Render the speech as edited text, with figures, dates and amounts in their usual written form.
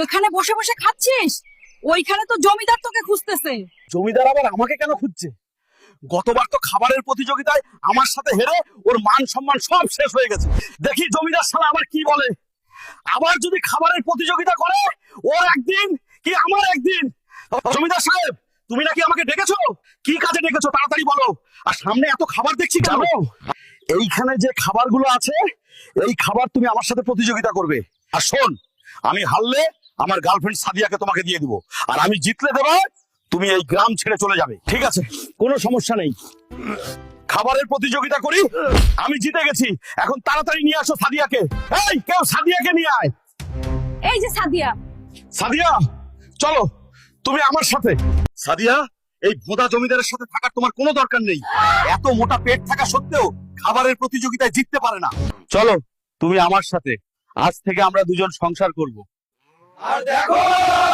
এখানে বসে বসে খাচ্ছিস? ওইখানে তো জমিদার তোকে খুঁজতেছে। জমিদার আবার আমাকে কেন খুঁজছে? গতবার তো খাবারের প্রতিযোগিতায় আমার সাথে হেরে ওর মান সম্মান সব শেষ হয়ে গেছে। দেখি জমিদার শালা আবার কি বলে। আবার যদি খাবারের প্রতিযোগিতা করে, ওর একদিন কি আমার একদিন। জমিদার সাহেব, তুমি নাকি আমাকে ডেকেছো? কি কাজে ডেকেছো তাড়াতাড়ি বলো। আর সামনে এত খাবার দেখছি কেন? এইখানে যে খাবারগুলো আছে, এই খাবার তুমি আমার সাথে প্রতিযোগিতা করবে। আর শোন, আমি হারলে আমার গার্লফ্রেন্ড সাদিয়াকে তোমাকে দিয়ে দিব, আর আমি জিতলে দেবো তুমি এই গ্রাম ছেড়ে চলে যাবে। ঠিক আছে, কোনো সমস্যা নেই। খাবারের প্রতিযোগিতা করি, আমি জিতে গেছি। এখন তাড়াতাড়ি নিয়ে আসো সাদিয়াকে। এই কেউ সাদিয়াকে নিয়ে আয়। এই যে সাদিয়া। সাদিয়া চলো তুমি আমার সাথে। সাদিয়া, এই ভোঁদা জমিদারের সাথে থাকার তোমার কোনো দরকার নেই। এত মোটা পেট থাকা সত্ত্বেও খাবারের প্রতিযোগিতায় জিততে পারে না। চলো তুমি আমার সাথে, আজ থেকে আমরা দুজন সংসার করব। আর দেখো